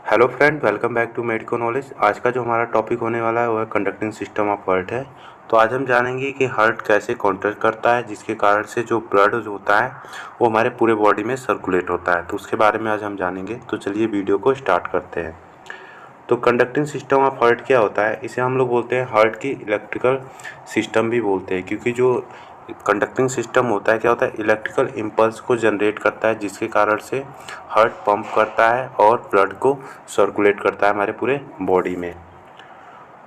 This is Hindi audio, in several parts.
Hello friend, welcome back to medico knowledge. आज का जो हमारा टॉपिक होने वाला है वो है कंडक्टिंग सिस्टम ऑफ हार्ट है। तो आज हम जानेंगे कि हार्ट कैसे कॉन्ट्रैक्ट करता है, जिसके कारण से जो ब्लड होता है वो हमारे पूरे बॉडी में सर्कुलेट होता है। तो उसके बारे में आज हम जानेंगे। तो चलिए वीडियो को स्टार्ट करते हैं। तो कंडक्टिंग सिस्टम ऑफ हार्ट क्या होता है? इसे हम लोग बोलते हैं हार्ट की इलेक्ट्रिकल सिस्टम भी बोलते हैं, क्योंकि जो कंडक्टिंग सिस्टम होता है क्या होता है, इलेक्ट्रिकल इम्पल्स को जनरेट करता है, जिसके कारण से हार्ट पंप करता है और ब्लड को सर्कुलेट करता है हमारे पूरे बॉडी में।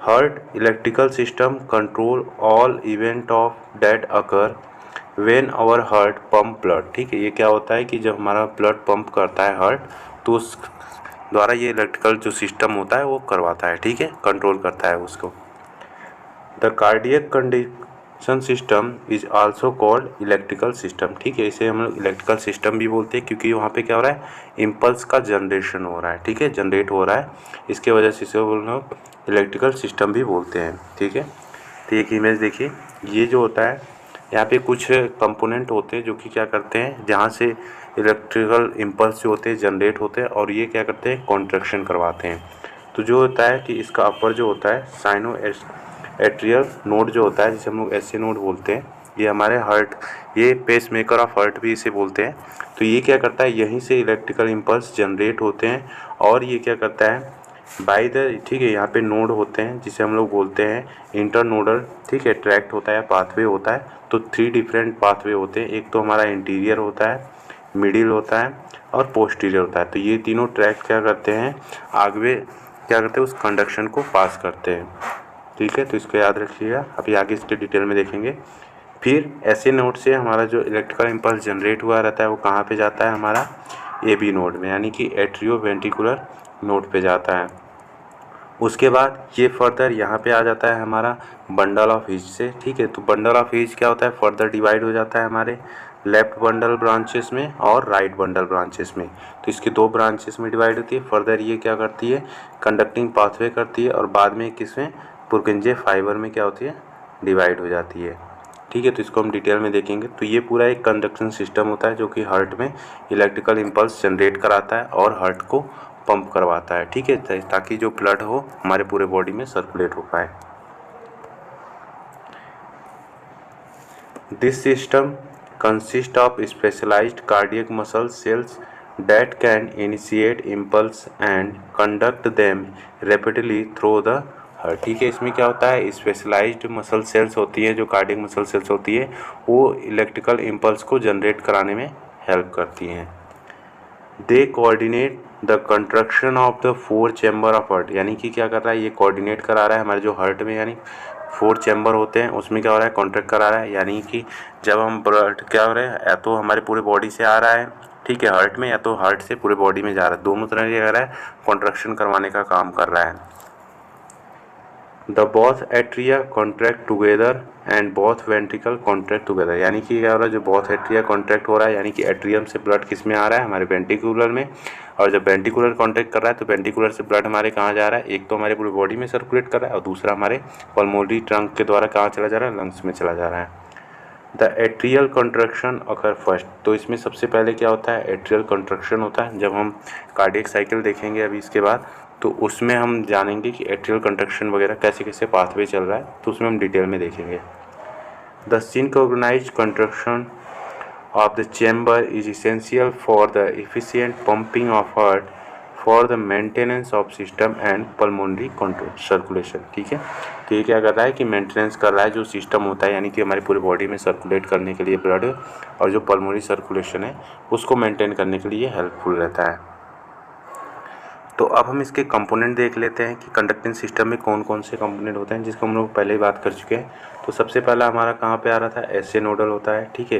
Heart electrical system control all event of that occur when our heart pump blood. ठीक है, ये क्या होता है कि जब हमारा ब्लड पंप करता है हार्ट, तो उस द्वारा ये इलेक्ट्रिकल जो सिस्टम होता है वो करवाता है। ठीक है, कंट्रोल करता है उसको। The cardiac conduction system is also called electrical system. ठीक है, इसे हम लोग इलेक्ट्रिकल सिस्टम भी बोलते हैं, क्योंकि वहाँ पे क्या हो रहा है, इम्पल्स का जनरेशन हो रहा है। ठीक है, जनरेट हो रहा है, इसके वजह से इसे हम लोग इलेक्ट्रिकल सिस्टम भी बोलते हैं। ठीक है, तो एक इमेज देखिए, ये जो होता है यहाँ पे कुछ कंपोनेंट होते हैं जो कि क्या करते हैं, जहाँ से इलेक्ट्रिकल इम्पल्स जो होते हैं जनरेट होते हैं, और ये क्या करते हैं, कॉन्ट्रैक्शन करवाते हैं। तो जो होता है कि इसका अपर जो होता है साइनो एट्रियल नोड जो होता है, जिसे हम लोग एस नोड बोलते हैं, ये हमारे हार्ट, ये पेस मेकर ऑफ हार्ट भी इसे बोलते हैं। तो ये क्या करता है, यहीं से इलेक्ट्रिकल इम्पल्स जनरेट होते हैं, और ये क्या करता है बाय द, ठीक है, यहाँ पे नोड होते हैं जिसे हम लोग बोलते हैं इंटरनोडल, ठीक है, ट्रैक्ट होता है, पाथवे होता है। तो 3 डिफरेंट पाथवे होते हैं। एक तो हमारा इंटीरियर होता है, मिडिल होता है और पोस्टीरियर होता है। तो ये तीनों ट्रैक्ट क्या करते हैं, आगे क्या करते हैं, उस कंडक्शन को पास करते हैं। ठीक है, तो इसको याद रखिएगा, अभी आगे इसके डिटेल में देखेंगे। फिर ऐसे नोड से हमारा जो इलेक्ट्रिकल इम्पल्स जनरेट हुआ रहता है वो कहाँ पे जाता है, हमारा ए बी नोड में, यानी कि एट्रियो वेंट्रिकुलर नोड पे जाता है। उसके बाद ये फर्दर यहाँ पे आ जाता है हमारा बंडल ऑफ हिज से। ठीक है, तो बंडल ऑफ हिज क्या होता है, फर्दर डिवाइड हो जाता है हमारे लेफ्ट बंडल ब्रांचेस में और राइट बंडल ब्रांचेस में। तो इसके 2 ब्रांचेस में डिवाइड होती है। फर्दर ये क्या करती है, कंडक्टिंग पाथवे करती है, और बाद में किसमें, पुरकिंजे फाइबर में क्या होती है, डिवाइड हो जाती है। ठीक है, तो इसको हम डिटेल में देखेंगे। तो ये पूरा एक कंडक्शन सिस्टम होता है जो कि हार्ट में इलेक्ट्रिकल इम्पल्स जनरेट कराता है और हार्ट को पंप करवाता है। ठीक है, ताकि जो ब्लड हो हमारे पूरे बॉडी में सर्कुलेट हो पाए। This system consist of specialized cardiac muscle cells that can initiate impulse and conduct them rapidly through the heart. ठीक है, इसमें क्या होता है, स्पेशलाइज्ड मसल सेल्स होती है, जो कार्डियक मसल सेल्स होती है, वो इलेक्ट्रिकल इम्पल्स को जनरेट कराने में हेल्प करती हैं। They coordinate the construction of the 4 chamber of heart, यानी कि क्या कर रहा है, ये कोऑर्डिनेट करा रहा है हमारे जो हार्ट में, यानी 4 चैम्बर होते हैं, उसमें क्या हो रहा है, कॉन्ट्रैक्ट करा रहा है। यानी कि जब हम ब्लड क्या हो रहा है, या तो हमारे पूरे बॉडी से आ रहा है, ठीक है, हार्ट में, या तो हार्ट से पूरे बॉडी में जा रहा है, दोनों तरह क्या कर रहा है, कॉन्ट्रैक्शन करवाने का काम कर रहा है। The both atria contract together and both ventricle contract together, यानी कि क्या हो रहा है, जो बोथ एट्रिया कॉन्ट्रैक्ट हो रहा है, यानी कि एट्रियम से ब्लड किस में आ रहा है, हमारे वेंट्रिकुलर में, और जब वेंट्रिकुलर कॉन्ट्रैक्ट कर रहा है तो वेंट्रिकुलर से ब्लड हमारे कहाँ जा रहा है, एक तो हमारे पूरी बॉडी में सर्कुलेट कर रहा है, और दूसरा हमारे पल्मोनरी ट्रंक के द्वारा कहाँ चला जा रहा है, लंग्स में चला जा रहा है। The atrial construction occur first, तो इसमें सबसे पहले क्या होता है, एट्रियल कंट्रक्शन होता है। जब हम कार्डियक साइकिल देखेंगे अभी इसके बाद, तो उसमें हम जानेंगे कि एट्रियल कंट्रक्शन वगैरह कैसे कैसे पाथवे चल रहा है, तो उसमें हम डिटेल में देखेंगे। The synchronized contraction of the chamber is essential for the efficient pumping of heart for the maintenance of system and pulmonary control circulation. ठीक है, तो ये क्या कर रहा है कि मेंटेनेंस कर रहा है जो सिस्टम होता है, यानी कि हमारी पूरी बॉडी में सर्कुलेट करने के लिए ब्लड, और जो पल्मोनरी सर्कुलेशन है उसको मेंटेन करने के लिए हेल्पफुल रहता है। तो अब हम इसके कंपोनेंट देख लेते हैं कि कंडक्टिंग सिस्टम में कौन कौन से कंपोनेंट होते हैं, जिसको हम लोग पहले ही बात कर चुके हैं। तो सबसे पहला हमारा कहाँ पे आ रहा था, एस नोडल होता है। ठीक है,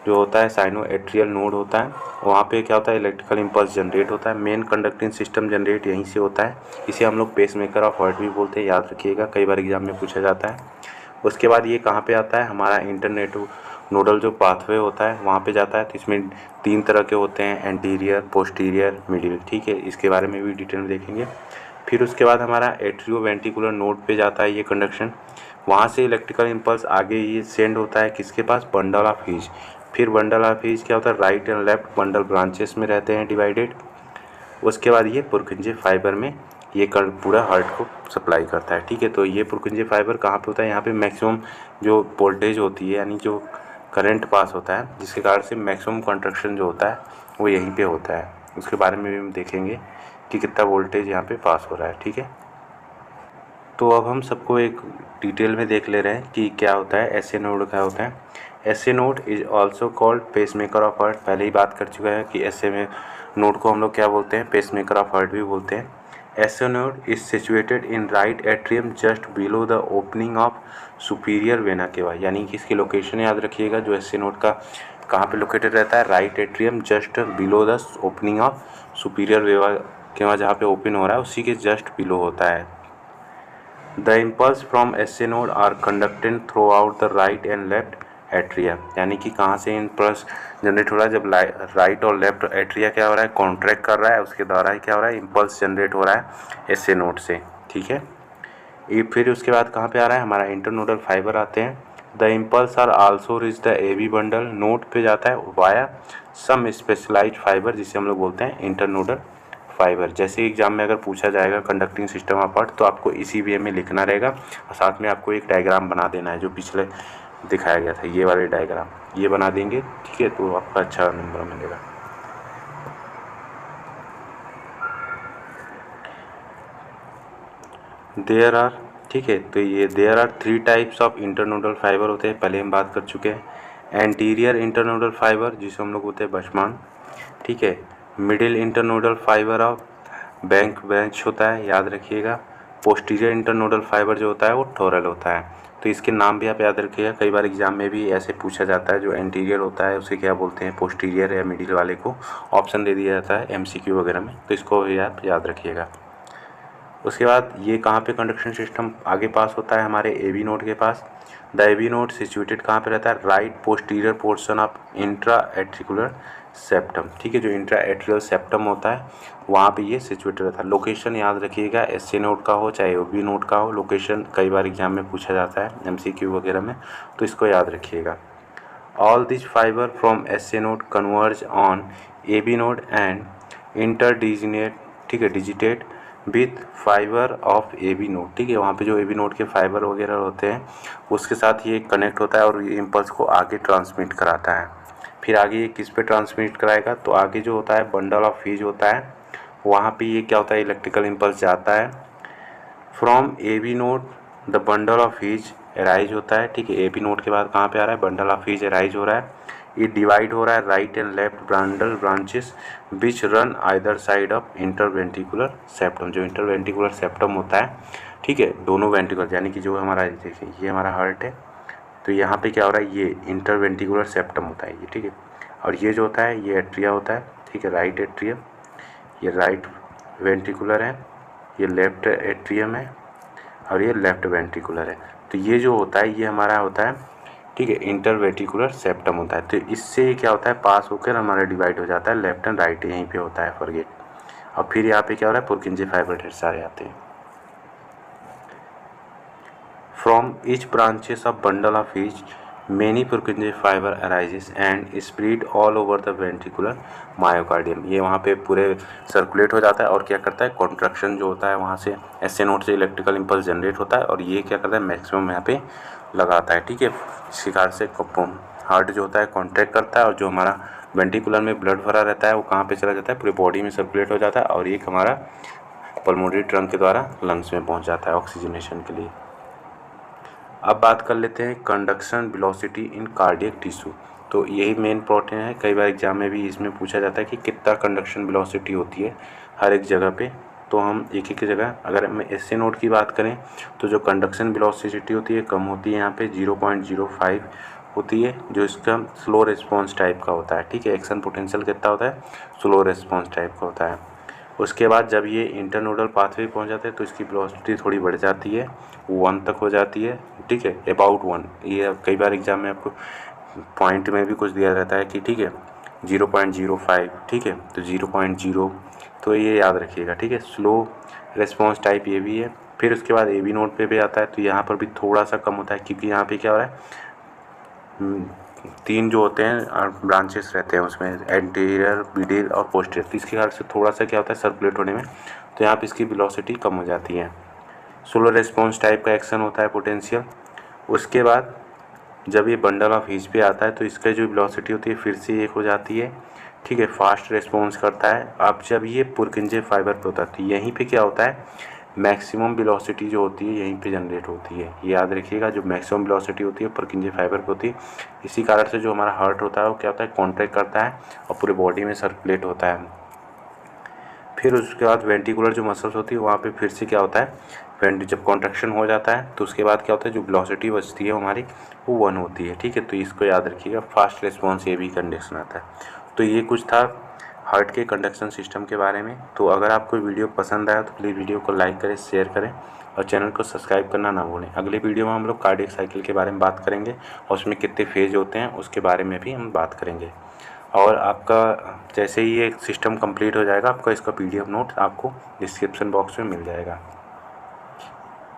जो होता है साइनो एट्रियल नोड होता है, वहाँ पे क्या होता है, इलेक्ट्रिकल इम्पल्स जनरेट होता है। मेन कंडक्टिंग सिस्टम जनरेट यहीं से होता है, इसे हम लोग पेस मेकर ऑफ हार्ट भी बोलते हैं, याद रखिएगा, कई बार एग्जाम में पूछा जाता है। उसके बाद ये कहाँ पे आता है, हमारा इंटरनेट नोडल जो पाथवे होता है वहाँ पे जाता है। तो इसमें 3 तरह के होते हैं, एंटीरियर, पोस्टीरियर, मिडिल। ठीक है, इसके बारे में भी डिटेल में देखेंगे। फिर उसके बाद हमारा एट्रियो वेंट्रिकुलर नोड पे जाता है ये कंडक्शन, वहाँ से इलेक्ट्रिकल इम्पल्स आगे ये सेंड होता है किसके पास, बंडल ऑफ हिज। फिर बंडल ऑफ हिज क्या होता है, right and left bundle branches में रहते हैं डिवाइडेड। उसके बाद ये पुरकिंजे फाइबर में ये पूरा हार्ट को सप्लाई करता है। ठीक है, तो ये पुरकिंजे फाइबर कहाँ पे होता है, यहाँ पे मैक्सिमम जो वोल्टेज होती है यानी जो करंट पास होता है जिसके कारण से मैक्सिमम कंट्रक्शन जो होता है वो यहीं पे होता है। उसके बारे में भी हम देखेंगे कि कितना वोल्टेज यहाँ पे पास हो रहा है। ठीक है, तो अब हम सबको एक डिटेल में देख ले रहे हैं कि क्या होता है एस ए नोड, क्या होता है। S A node is also called pacemaker of heart. पहले ही बात कर चुका है कि एस ए नोड को हम लोग क्या बोलते हैं, पेस मेकर ऑफ हार्ट भी बोलते हैं। S A node is situated in right atrium just below the opening of superior vena cava, यानी कि इसकी लोकेशन याद रखिएगा। जो एस ए नोड का कहाँ पे लोकेटेड रहता है, right atrium just below the opening of superior vena cava, जहाँ पे ओपन हो रहा है उसी के जस्ट बिलो होता है। The impulse from SA node are conducted throughout the right and left atria, यानी कि कहाँ से इम्पल्स जनरेट हो रहा है, जब राइट और लेफ्ट एट्रिया क्या हो रहा है, कॉन्ट्रैक्ट कर रहा है, उसके द्वारा ही क्या हो रहा है, इम्पल्स जनरेट हो रहा है SA नोड से। ठीक है, ये फिर उसके बाद कहाँ पे आ रहा है, हमारा इंटरनोडल फाइबर आते हैं। The impulse are also reach the AB bundle, node पे जाता है वाया सम स्पेशलाइज्ड फाइबर जिसे हम लोग बोलते हैं इंटरनोडल फाइबर। जैसे एग्जाम में अगर पूछा जाएगा कंडक्टिंग सिस्टम ऑफ हार्ट तो आपको इसी वे में लिखना रहेगा और साथ में आपको एक डायग्राम बना देना है जो पिछले दिखाया गया था, ये वाले डायग्राम ये बना देंगे। ठीक है, तो आपका अच्छा नंबर मिलेगा। देयर आर, ठीक है, तो ये there are 3 types of internodal fiber होते हैं, पहले हम बात कर चुके हैं। एंटीरियर इंटरनोडल फाइबर जिसे हम लोग बोलते हैं बशमान। ठीक है, middle internodal fibre of branch होता है, याद रखिएगा। पोस्टीरियर इंटरनोडल फाइबर जो होता है वो टोरल होता है। तो इसके नाम भी आप याद रखिएगा, कई बार एग्जाम में भी ऐसे पूछा जाता है, जो एंटीरियर होता है उसे क्या बोलते हैं, पोस्टीरियर या मिडिल वाले को ऑप्शन दे दिया जाता है MCQ वगैरह में, तो इसको भी आप याद रखिएगा। उसके बाद ये कहाँ पे कंडक्शन सिस्टम आगे पास होता है, हमारे AB नोड के पास। द AB नोड सिचुएटेड कहाँ पे रहता है, right posterior portion of intra atrial septum. ठीक है, जो इंट्रा एट्रियल सेप्टम होता है वहाँ पे ये सिचुएटेड रहता है। लोकेशन याद रखिएगा, SA नोड का हो चाहे OB नोड का हो, लोकेशन कई बार एग्जाम में पूछा जाता है MCQ वगैरह में, तो इसको याद रखिएगा। All this fibre from SA node converge on AB node and interdigitate, ठीक है, digitate with fibre of AB node. ठीक है, वहाँ पे जो AB नोड के फाइबर वगैरह होते हैं उसके साथ ये कनेक्ट होता है और ये इम्पल्स को आगे ट्रांसमिट कराता है। फिर आगे ये किस पे ट्रांसमिट कराएगा, तो आगे जो होता है बंडल ऑफ हीज होता है, वहाँ पे ये क्या होता है, इलेक्ट्रिकल इम्पल्स जाता है from AB node. The bundle of His arise होता है। ठीक है, AB नोड के बाद कहाँ पे आ रहा है, बंडल ऑफ हीज एराइज हो रहा है। ये डिवाइड हो रहा है right and left bundle branches which run either side of interventricular septum. जो इंटरवेंट्रिकुलर सेप्टम होता है, ठीक है, दोनों वेंट्रिकल, यानी कि जो हमारा देखिए ये हमारा हार्ट है, तो यहाँ पे क्या हो रहा है, ये इंटरवेंट्रिकुलर सेप्टम होता है ये। ठीक है, और ये जो होता है ये एट्रिया होता है। ठीक है, राइट एट्रियम, ये राइट वेंट्रिकुलर है, ये लेफ्ट एट्रियम है और ये लेफ्ट वेंट्रिकुलर है। तो ये जो होता है ये हमारा होता है, ठीक है, इंटरवेंट्रिकुलर सेप्टम होता है। तो इससे क्या होता है, पास होकर हमारा डिवाइड हो जाता है, लेफ्ट एंड राइट यहीं पे होता है फॉरगेट। और फिर यहाँ पे क्या हो रहा है, पुरकिंजे फाइबर ढेर सारे आते हैं। From each branches of bundle of each many Purkinje fiber arises and spread all over the ventricular myocardium। ये वहाँ पे पूरे सर्कुलेट हो जाता है और क्या करता है, कॉन्ट्रैक्शन जो होता है वहाँ से SA नोड से इलेक्ट्रिकल इम्पल्स जनरेट होता है और ये क्या करता है, मैक्सिमम यहाँ पे लगाता है। ठीक है, इसी कारण से हार्ट जो होता है कॉन्ट्रैक्ट करता है और जो हमारा वेंट्रिकुलर में ब्लड भरा रहता है वो कहाँ पे चला जाता है, पूरे बॉडी में सर्कुलेट हो जाता है और एक हमारा पल्मोनरी ट्रंक के द्वारा लंग्स में पहुँच जाता है ऑक्सीजनेशन के लिए। अब बात कर लेते हैं कंडक्शन वेलोसिटी इन कार्डियक टिश्यू। तो यही मेन प्रोटीन है, कई बार एग्जाम में भी इसमें पूछा जाता है कि कितना कंडक्शन वेलोसिटी होती है हर एक जगह पे। तो हम एक एक जगह, अगर हम SA नोड की बात करें तो जो कंडक्शन वेलोसिटी होती है कम होती है, यहाँ पे 0.05 होती है, जो इसका स्लो रिस्पॉन्स टाइप का होता है। ठीक है, एक्शन पोटेंशियल कितना होता है, स्लो रिस्पॉन्स टाइप का होता है। उसके बाद जब ये इंटरनोडल पाथवे पहुंच जाते हैं तो इसकी वेलोसिटी थोड़ी बढ़ जाती है, 1 तक हो जाती है। ठीक है, अबाउट 1। ये कई बार एग्जाम में आपको पॉइंट में भी कुछ दिया रहता है कि ठीक है 0.05, ठीक है, तो 0.0, तो ये याद रखिएगा। ठीक है, स्लो रिस्पॉन्स टाइप ये भी है। फिर उसके बाद AB नोड पे भी आता है, तो यहाँ पर भी थोड़ा सा कम होता है क्योंकि यहाँ पे क्या हो रहा है, तीन जो होते हैं ब्रांचेस रहते हैं उसमें, एंटीरियर, मिडिल और पोस्टीरियर। तो इसके कारण से थोड़ा सा क्या होता है सर्कुलेट होने में, तो यहाँ पे इसकी वेलोसिटी कम हो जाती है। स्लो रिस्पॉन्स टाइप का एक्शन होता है पोटेंशियल। उसके बाद जब ये बंडल ऑफ हीच पे आता है तो इसका जो वेलोसिटी होती है फिर से एक हो जाती है, ठीक है, फास्ट रिस्पॉन्स करता है। अब जब ये पुरकिंजे फाइबर पे होता है तो यहीं पे क्या होता है, मैक्सिमम वेलोसिटी जो होती है यहीं पे जनरेट होती है। ये याद रखिएगा, जो मैक्सिमम वेलोसिटी होती है पुरकिंजे फाइबर पे होती है। इसी कारण से जो हमारा हार्ट होता है वो क्या होता है, कॉन्ट्रैक्ट करता है और पूरे बॉडी में सर्कुलेट होता है। फिर उसके बाद वेंट्रिकुलर जो मसल्स होती है वहाँ पे फिर से क्या होता है, जब कॉन्ट्रैक्शन हो जाता है तो उसके बाद क्या होता है, जो वेलोसिटी बचती है हमारी वो 1 होती है, ठीक है। तो इसको याद रखिएगा, फास्ट रिस्पॉन्स ये भी कंडीशन आता है। तो ये कुछ था हार्ट के कंडक्शन सिस्टम के बारे में। तो अगर आपको वीडियो पसंद आया तो प्लीज़ वीडियो को लाइक करें, शेयर करें और चैनल को सब्सक्राइब करना ना भूलें। अगले वीडियो में हम लोग कार्डियक साइकिल के बारे में बात करेंगे और उसमें कितने फेज होते हैं उसके बारे में भी हम बात करेंगे। और आपका जैसे ही ये सिस्टम कंप्लीट हो जाएगा, आपका इसका PDF नोट आपको डिस्क्रिप्शन बॉक्स में मिल जाएगा।